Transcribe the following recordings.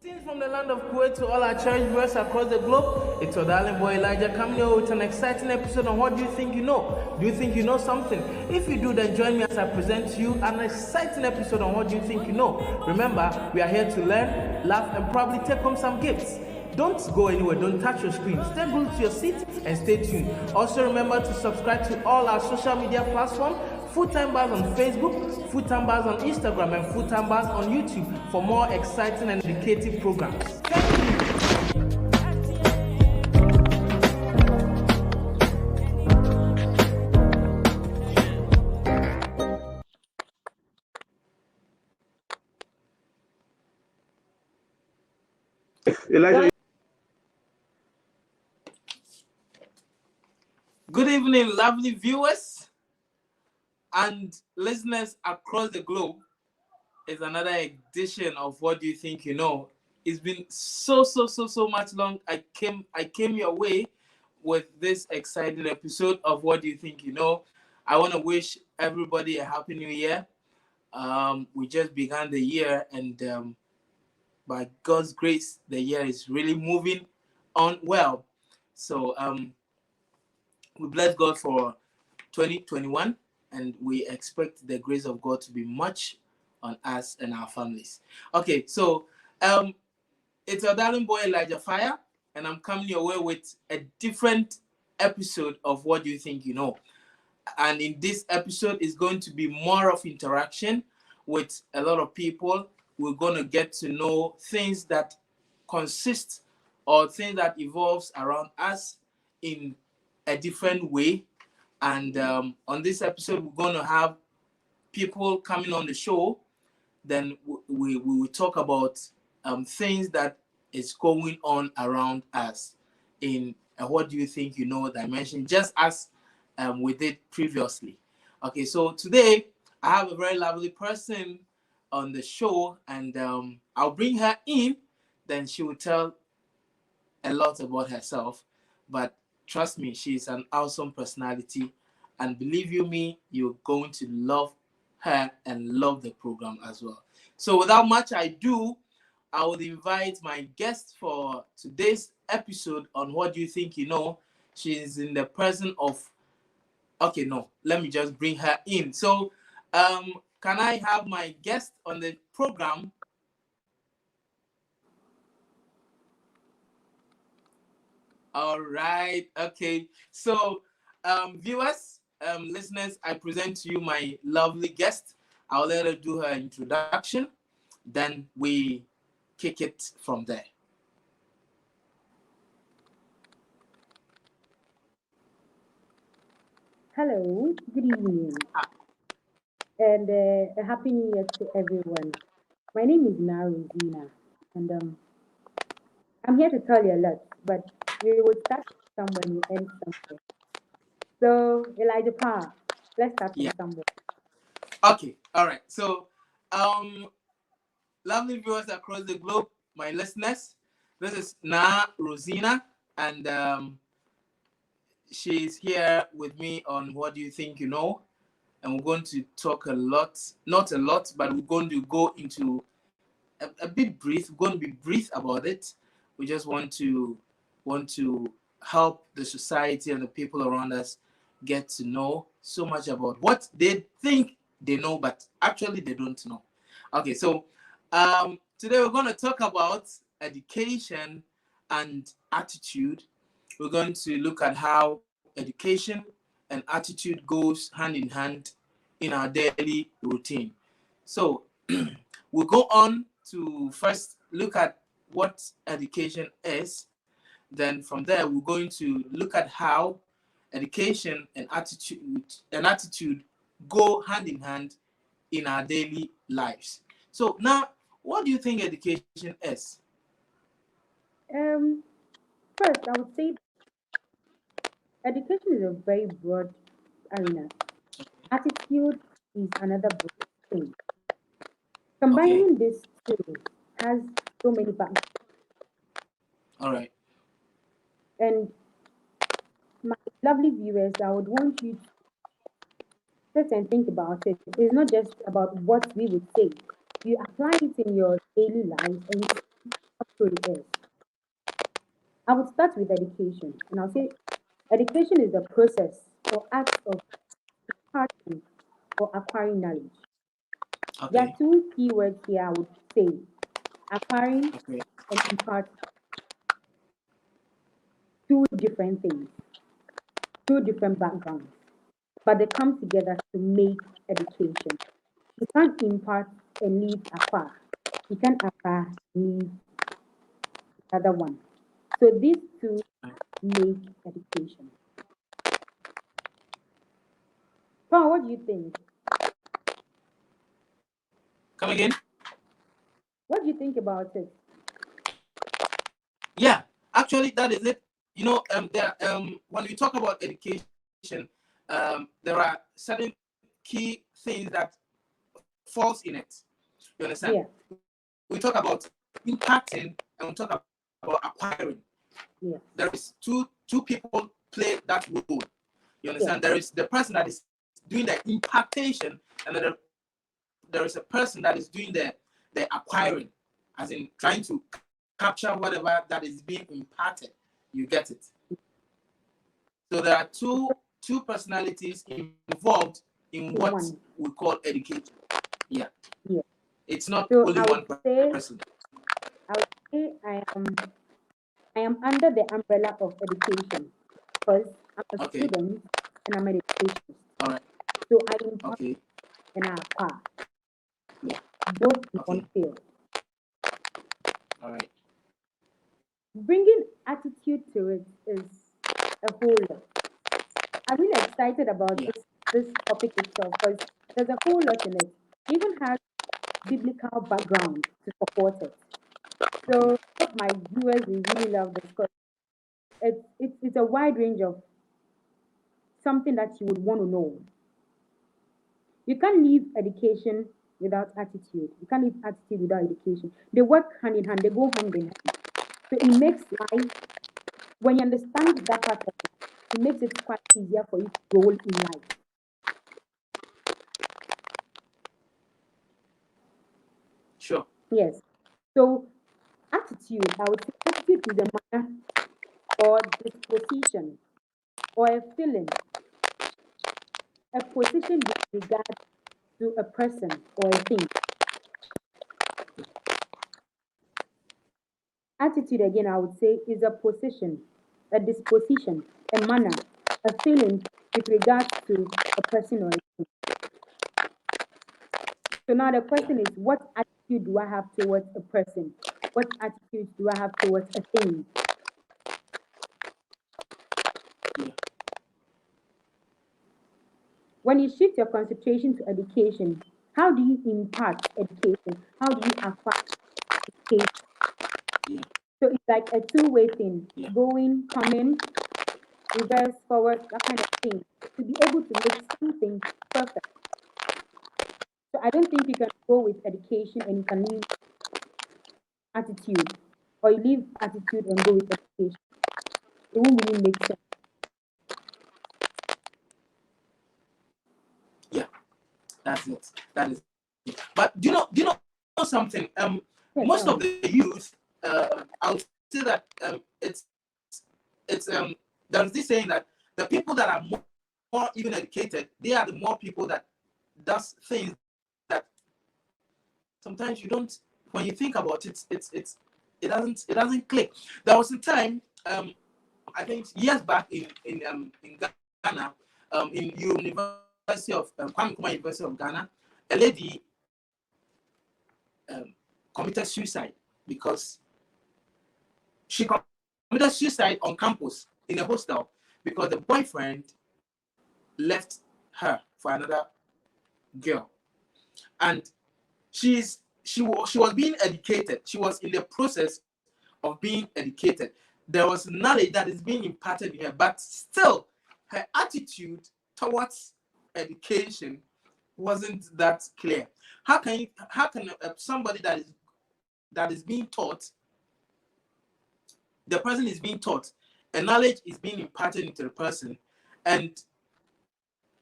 Greetings from the land of Kuwait to all our church viewers across the globe. It's your darling boy Elijah coming here with an exciting episode on What Do You Think You Know? Do you think you know something? If you do, then join me as I present to you an exciting episode on What Do You Think You Know? Remember, we are here to learn, laugh, and probably take home some gifts. Don't go anywhere, don't touch your screen. Stay glued to your seat and stay tuned. Also remember to subscribe to all our social media platforms. Full Time Bars on Facebook, Full Time Bars on Instagram, and Full Time Bars on YouTube for more exciting and educative programs. Thank you. Elijah. Good evening, lovely viewers and listeners across the globe. It's another edition of What Do You Think You Know? It's been so much long. I came your way with this exciting episode of What Do You Think You Know? I want to wish everybody a happy new year. We just began the year, and by God's grace, the year is really moving on well. So we bless God for 2021, and we expect the grace of God to be much on us and our families. Okay, so it's your darling boy Elijah Fire, and I'm coming your way with a different episode of What Do You Think You Know? And in this episode is going to be more of interaction with a lot of people. We're going to get to know things that consist or things that evolves around us in a different way. And on this episode, we're going to have people coming on the show. Then we will talk about things that is going on around us in What Do You Think You Know dimension, just as we did previously. Okay, so today I have a very lovely person on the show, and I'll bring her in. Then she will tell a lot about herself. But trust me, she's an awesome personality, and believe you me, you're going to love her and love the program as well. So without much ado, I would invite my guest for today's episode on What Do You Think You Know? She is in the presence of, okay, no, let me just bring her in. So can I have my guest on the program? All right, okay. So viewers, listeners, I present to you my lovely guest. I'll let her do her introduction, then we kick it from there. Hello, good evening, and a happy new year to everyone. My name is Rosina, and I'm here to tell you a lot, but we will start somewhere and end somewhere. So, Elijah Pa, let's start from somewhere. Okay, all right. So, lovely viewers across the globe, my listeners, this is Rosina, and she's here with me on What Do You Think You Know? And we're going to talk a lot, not a lot, but we're going to go into a bit brief. We're going to be brief about it. We just want to help the society and the people around us get to know so much about what they think they know, but actually they don't know. Okay, so today we're going to talk about education and attitude. We're going to look at how education and attitude goes hand in hand in our daily routine. So we'll go on to first look at what education is. Then from there, we're going to look at how education and attitude go hand in hand in our daily lives. So now, what do you think education is? First, I would say education is a very broad arena. Attitude is another broad thing. Combining these two has so many parts. All right. And my lovely viewers, I would want you to sit and think about it. It's not just about what we would say. You apply it in your daily life and truly is. I would start with education, and I'll say education is the process or act of imparting or acquiring knowledge. There are Okay. two key words here I would say: acquiring Okay. and imparting. Two different things, two different backgrounds, but they come together to make education. You can't impart and leave acquire. You can't acquire and leave the other one. So these two make education. Paul, what do you think? Come again? What do you think about it? Yeah, actually, that is it. When we talk about education, there are certain key things that falls in it. You understand? Yeah, We talk about impacting and we talk about acquiring. yes, There is two people play that role. You yes, understand? There is the person that is doing the impactation, and then there is a person that is doing the acquiring, as in trying to capture whatever that is being imparted. You get it? So there are two personalities involved in in what one. we call education. Yeah, Yeah. it's not So only one person. I would say I am under the umbrella of education because I'm a Okay, student and I'm an educationist. all right. So I impart Okay, and I acquire yeah. both in one Okay, field. all right. Bringing attitude to it is a whole lot. I'm really excited about Yeah, this topic itself because there's a whole lot in it. It even has biblical background to support it. okay. So I hope my viewers will really love this because it's a wide range of something that you would want to know. You can't leave education without attitude. You can't leave attitude without education. They work hand in hand, they go hand in hand. So it makes life, when you understand that part of it, it makes it quite easier for you to roll in life. Sure. Yes. So attitude, I would say attitude is a manner or disposition or a feeling, a position with regard to a person or a thing. Attitude, again, I would say, is a position, a disposition, a manner, a feeling with regards to a person or a thing. So now the Yeah, question is, what attitude do I have towards a person? What attitude do I have towards a thing? yeah, When you shift your concentration to education, how do you impart education? How do you acquire education? yeah, So it's like a two-way thing, yeah, going, coming, reverse, forward, that kind of thing, to be able to make something perfect. So I don't think you can go with education and you can leave attitude, or you leave attitude and go with education. It won't really make sense. yeah. That's it. That is it. But do you know something? Yeah, Most tell of me. the youth, I would say that it's there's this saying that the people that are more even educated, they are the more people that does things that sometimes you don't. When you think about it, it doesn't click. There was a time, I think years back in Ghana, in University of Kwame Nkrumah University of Ghana, a lady um, committed suicide because she committed suicide on campus in a hostel because the boyfriend left her for another girl, and she was being educated. She was in the process of being educated. There was knowledge that is being imparted in her, but still, her attitude towards education wasn't that clear. How can somebody that is being taught, the person is being taught, and knowledge is being imparted into the person, and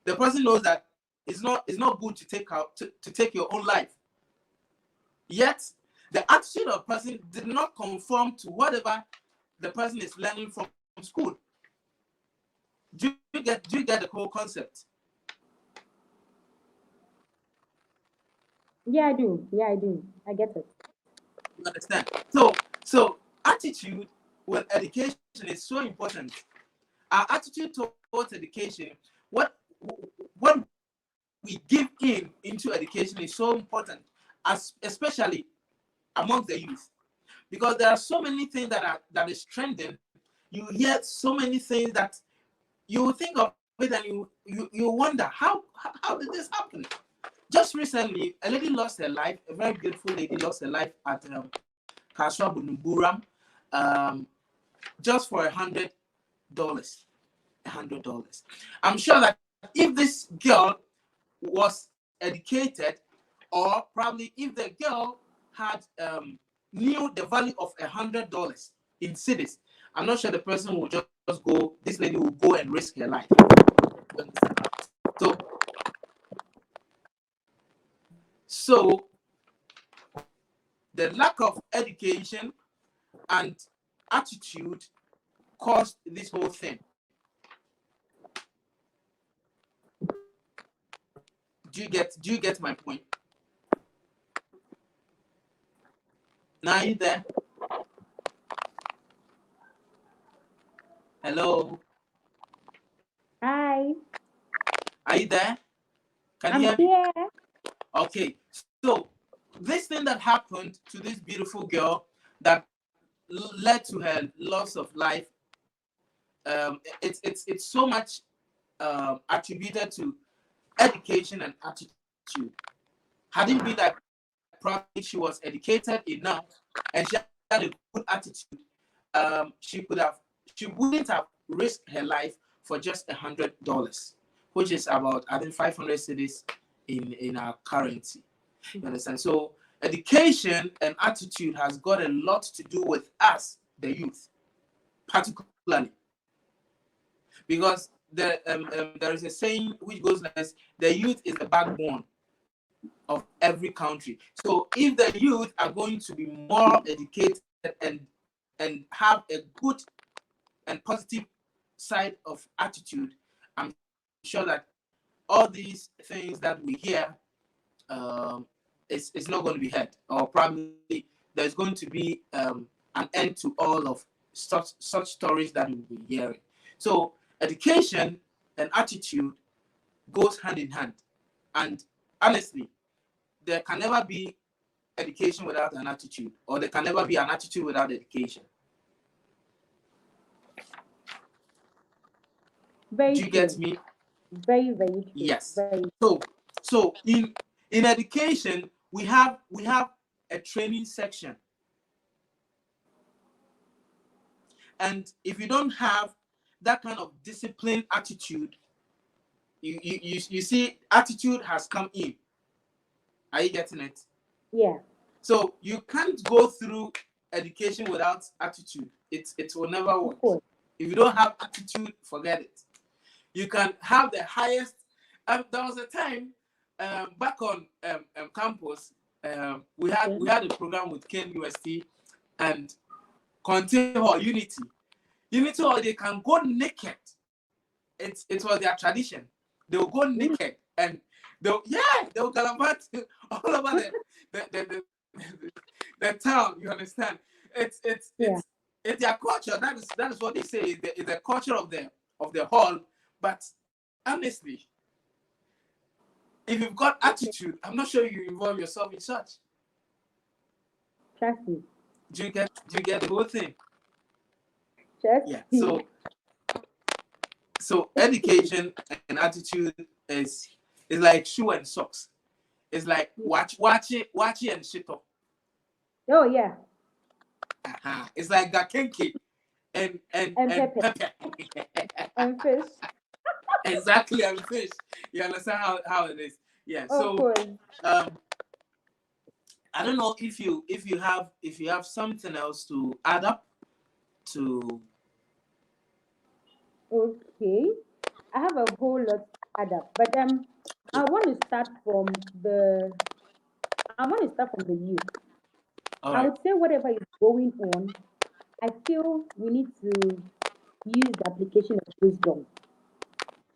the person knows that it's not good to take your own life. Yet the attitude of person did not conform to whatever the person is learning from school. Do you get the whole concept? Yeah, I do. Yeah, I do. I get it. You understand? So attitude with education is so important. Our attitude towards education, what what we give into education is so important, as especially amongst the youth, because there are so many things that is trending. You hear so many things that you think of it and you wonder how did this happen. Just recently, a lady lost her life. A very beautiful lady lost her life at Kaswa Bunumburam, um, just for $100. $100. I'm sure that if this girl was educated, or probably if the girl had knew the value of $100 in cities, I'm not sure the person will just go. This lady will go and risk her life. So, so the lack of education and attitude caused this whole thing. Do you get my point? Now, are you there? Hello? Hi, Are you there? Can you I'm hear me? here. Okay. So this thing that happened to this beautiful girl that led to her loss of life, it's so much attributed to education and attitude. Had it been that probably she was educated enough and she had a good attitude, she wouldn't have risked her life for just $100, which is about, I think, 500 cities in our currency. You understand? So education and attitude has got a lot to do with us, the youth, particularly, because there is a saying which goes like this: the youth is the backbone of every country. So if the youth are going to be more educated and have a good and positive side of attitude, I'm sure that all these things that we hear, um, it's not going to be heard, or probably there's going to be an end to all of such stories that we'll be hearing. So education and attitude goes hand in hand, and honestly, there can never be education without an attitude, or there can never be an attitude without education. Very Do you get true. me? Very, very true. Yes. Very. So in education, we have a training section, and if you don't have that kind of disciplined attitude, you see, attitude has come in. Are you getting it? Yeah. So you can't go through education without attitude. It will never Of work. course. If you don't have attitude, forget it. You can have the highest. There was a time back on campus. Okay. We had a program with Ken UST and Conte Hall Unity. Unity Hall, they can go naked. It was their tradition. They will go Mm. naked and they'll gallivant all over the town. You understand? It's it's Yeah. it's it's their culture. That is what they say. It's the culture of the hall. But honestly, if you've got Okay. attitude, I'm not sure you involve yourself in such. Trust me. Do you get the whole thing? Trust Yeah. me. So education and attitude is like shoe and socks. It's like watch it and shit up. Oh yeah. It's like gakenke And and pepper pepper. and fish. Exactly, and fish. You understand how it is? Yeah. Of So course. um, I don't know if you have something else to add up to. Okay. I have a whole lot to add up, but I want to start from the youth. All I right. would say whatever is going on, I feel we need to use the application of wisdom.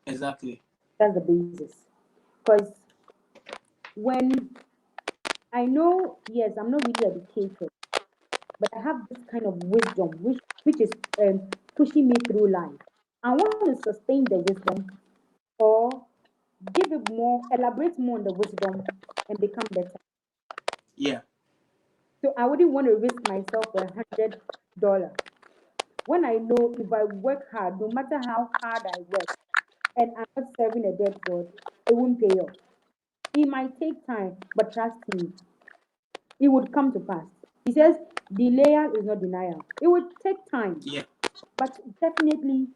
Exactly. That's the basis. Because when I know, yes, I'm not really educated, but I have this kind of wisdom, which is pushing me through life. I want to sustain the wisdom or give it more, elaborate more on the wisdom and become better. Yeah. So I wouldn't want to risk myself for $100 when I know if I work hard, no matter how hard I work, and I'm not serving a dead God, it won't pay off. It might take time, but trust me, it would come to pass. He says, denial is not denial. It would take time, Yeah. but definitely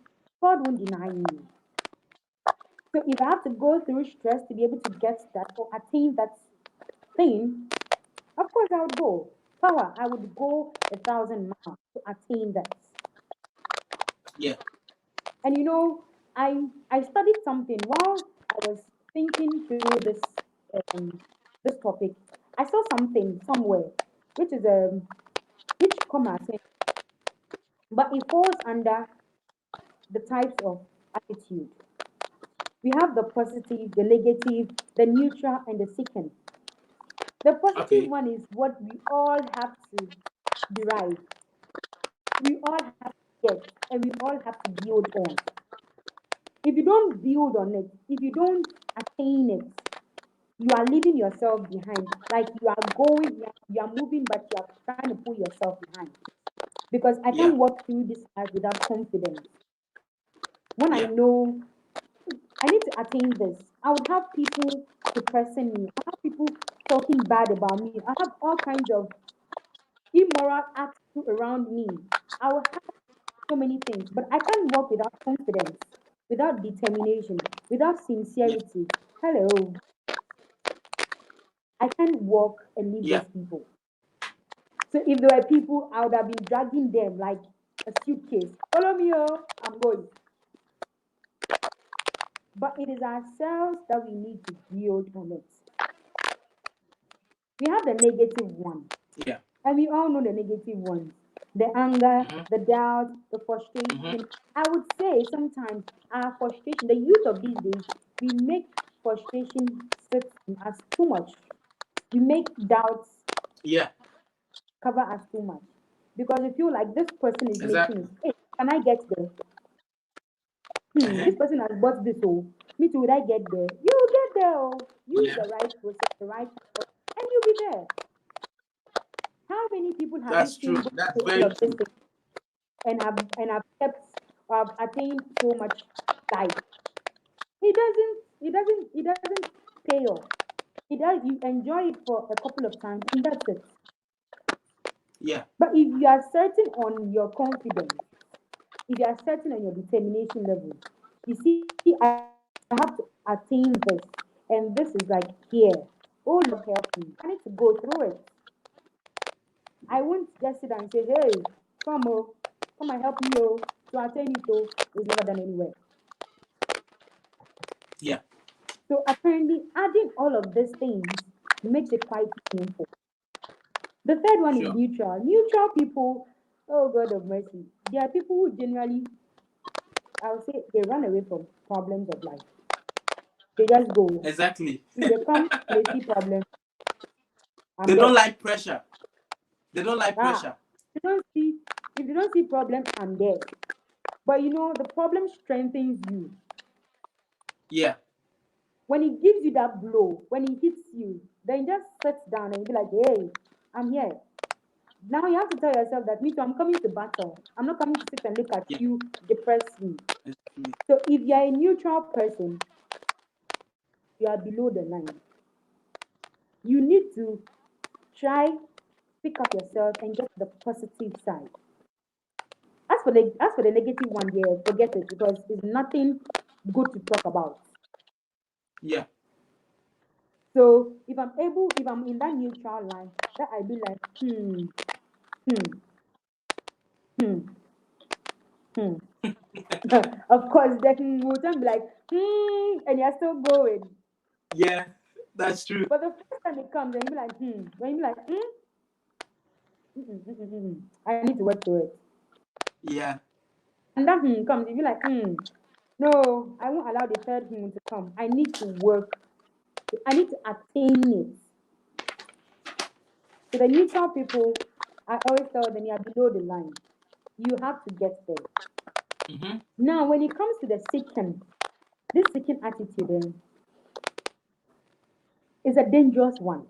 God won't deny me. So if I have to go through stress to be able to get that or attain that thing, of course I would go. Power, I would go 1,000 miles to attain that. Yeah. And I studied something while I was thinking through um, this topic. I saw something somewhere, which is which comma, but it falls under the types of attitude. We have the positive, the negative, the neutral, and the second. The positive Okay. one is what we all have to derive, we all have to get, and we all have to build on. If you don't build on it, if you don't attain it, you are leaving yourself behind. Like you are going, you are moving, but you are trying to pull yourself behind. Because I can't Yeah. walk through this life without confidence. When I Yeah. know I need to attain this, I would have people depressing me. I have people talking bad about me. I have all kinds of immoral acts around me. I will have so many things, but I can't walk without confidence, without determination, without Yeah. sincerity. Hello, I can't walk and leave Yeah. those people. So if there were people, I would have been dragging them like a suitcase. Follow me, oh, I'm going. But it is ourselves that we need to build on it. We have the negative one, Yeah. and we all know the negative ones, the anger, Mm-hmm. the doubt, the Mm-hmm. frustration. I would say sometimes our frustration, the youth of these days, we make frustration sit in us too much. We make doubts Yeah. cover us too much because we feel like this person is making Exactly. it. Hey, can I get there? Uh-huh. This person has bought this, oh, me too, would I get there? You will get there, oh. Use Yeah. the right process, the right method, and you'll be there. How many people have you That's seen true. go That's through all very of this true. thing and have kept or have attained so much life? It doesn't pay off. It does you enjoy it for a couple of times and that's it. Yeah. But if you are certain on your confidence, if you are certain on your determination level, you see, I have to attain this, and this is like here. Oh Lord, help me. I need to go through it. I won't just sit and say, hey, come oh, come and help me oh to attain it oh. It's never done anywhere. Yeah. So apparently adding all of these things makes it quite meaningful. The third one is Sure. neutral. Neutral people, oh God of mercy. They are people who generally, I would say, they run away from problems of life. They just go. Exactly. If they come and they see problems, I'm They don't there. like pressure. They don't like Ah, pressure. they don't see if they don't see problem, I'm there. But the problem strengthens you. Yeah. When it gives you that blow, when it hits you, then just sit down and be like, hey, I'm here. Now you have to tell yourself that me too, I'm coming to battle. I'm not coming to sit and look at Yeah. you, depress me. Exactly. So if you're a neutral person, you are below the line. You need to try pick up yourself and get the positive side. As for the negative one, yeah, forget it because it's nothing good to talk about. Yeah. So if I'm in that neutral line, that I be like, hmm, hmm, hmm. Of course, then we'll then be like, and you're still going. Yeah. That's true. But the first time it comes, and you be like, when you be like, I need to work through it. Yeah. And that comes, you be like, no, I won't allow the third to come. I need to work. I need to attain it. So the neutral people, I always tell them, you are below the line. You have to get there. Mm-hmm. Now, when it comes to the seeking, this seeking attitude is a dangerous one,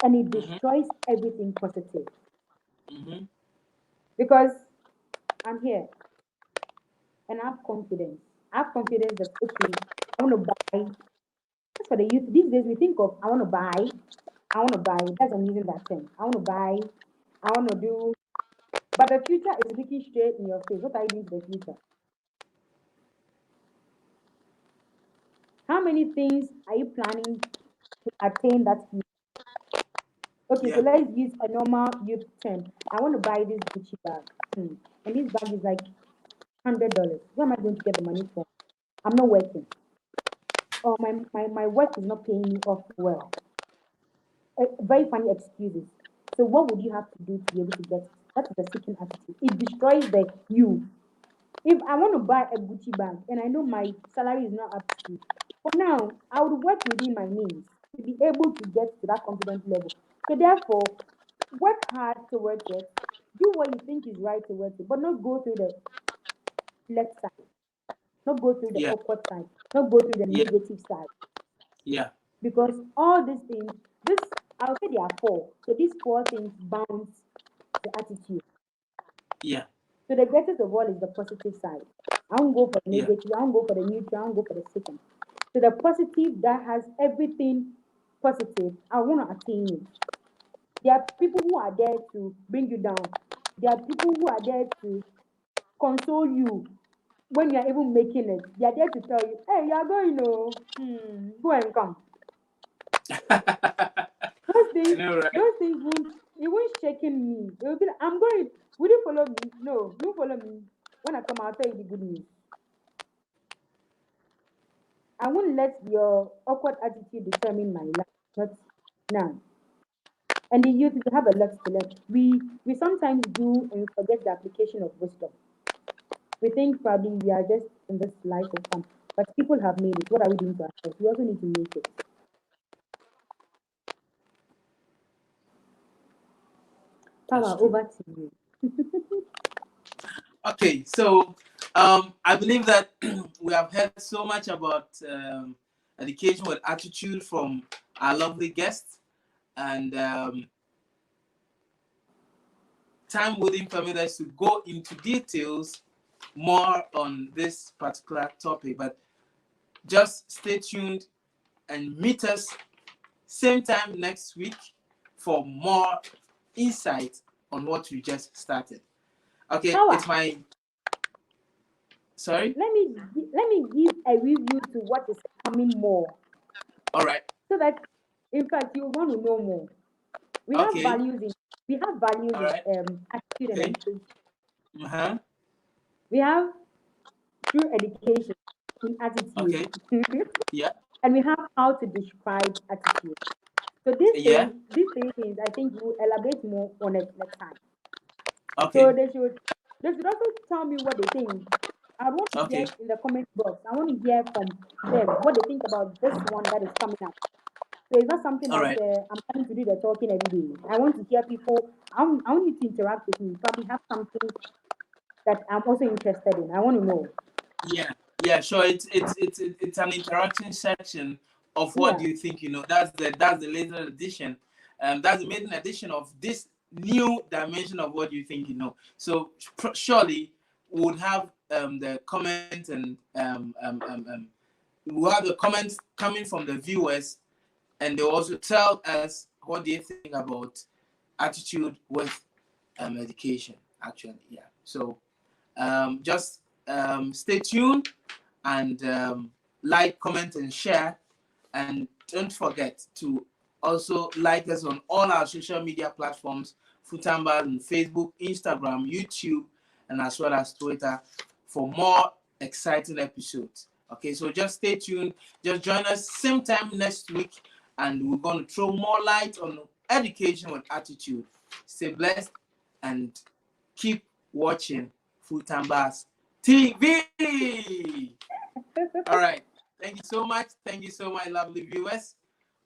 and it Mm-hmm. destroys everything positive. Mm-hmm. Because I'm here and I have confidence. I have confidence that okay, I want to buy. That's for the youth these days. We think of I want to buy, I want to buy. That's I'm using that term. I want to buy, I want to do. But the future is looking straight in your face. What are you doing to the future? How many things are you planning to attain that future? Okay, so Yeah. let's use a normal youth term. I want to buy this Gucci bag. And this bag is like $100. Where am I going to get the money from? I'm not working. Or my work is not paying me off well. Very funny excuses. So what would you have to do to be able to get it? That's the seeking attitude. It destroys the you. If I want to buy a Gucci bag and I know my salary is not up to, for now, I would work within my means to be able to get to that confident level. So therefore, work hard towards it. Do what you think is right towards it, but not go through the left side, not go through the Yeah. awkward side, not go through the Yeah. negative side. Yeah. Because all these things, this I'll say there are four. So these four things bounce the attitude. Yeah. So the greatest of all is the positive side. I won't go for the Yeah. negative, I won't go for the neutral, I won't go for the second. So the positive that has everything positive, I want to attain it. There are people who are there to bring you down. There are people who are there to console you when you are even making it. They are there to tell you, hey, you are going, go and come. Those I things, know, right? those things won't it won't shaking me. It will be like, I'm going. Will you follow me? No, you follow me. When I come, I'll tell you the good news. I won't let your awkward attitude determine my life. Not now. And the youth, we have a lot to learn. We sometimes do and we forget the application of wisdom. We think probably we are just in this life for fun, but people have made it. What are we doing to ourselves? We also need to make it. That's Power true. over to you. Okay, so I believe that we have heard so much about education with attitude from our lovely guests, and time wouldn't permit us to go into details more on this particular topic, but just stay tuned and meet us same time next week for more insight on what we just started. Okay, it's Power. my sorry. Let me give a review to what is coming more, All right. so that in fact you want to know more. We have Okay. values in we have values All in right. attitude and Okay. education. Uh-huh. We have true education in attitude, Okay. Yeah. and we have how to describe attitude. So these Yeah. things, these three things, I think we'll elaborate more on it next time. So Okay. they should also tell me what they think. I want to hear Okay. in the comment box. I want to hear from them what they think about this one that is coming up. So it's not something All that right. I'm planning to do the talking every day. I want to hear people. I want you to interact with me. Probably have something that I'm also interested in. I want to know. Yeah. Yeah. Sure. It's an interaction section of what Yeah. do you think. That's the latest edition. That's the maiden edition of this new dimension of what you think. So surely we would have the comment and we'll have the comments coming from the viewers, and they'll also tell us what they think about attitude with education. Actually, yeah. So just stay tuned and like, comment, and share. And don't forget to also like us on all our social media platforms, Futamba on Facebook, Instagram, YouTube, and as well as Twitter for more exciting episodes. Okay, so just stay tuned. Just join us same time next week, and we're going to throw more light on education with attitude. Stay blessed and keep watching Full Time Bass TV. All right. Thank you so much. Thank you so much, lovely viewers.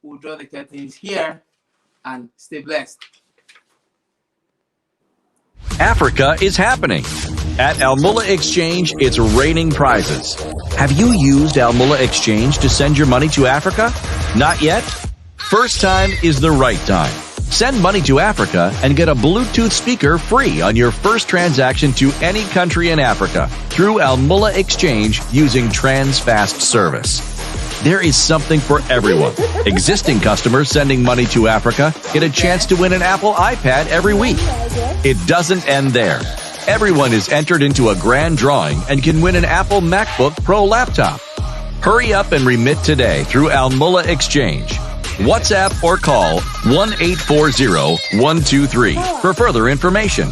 We'll draw the curtains here and stay blessed. Africa is happening. At Al Mullah Exchange, it's raining prizes. Have you used Al Mullah Exchange to send your money to Africa? Not yet? First time is the right time. Send money to Africa and get a Bluetooth speaker free on your first transaction to any country in Africa through Al Mullah Exchange using Transfast service. There is something for everyone. Existing customers sending money to Africa get a chance to win an Apple iPad every week. It doesn't end there. Everyone is entered into a grand drawing and can win an Apple MacBook Pro laptop. Hurry up and remit today through Al Mullah Exchange. WhatsApp or call 1-840-123 for further information.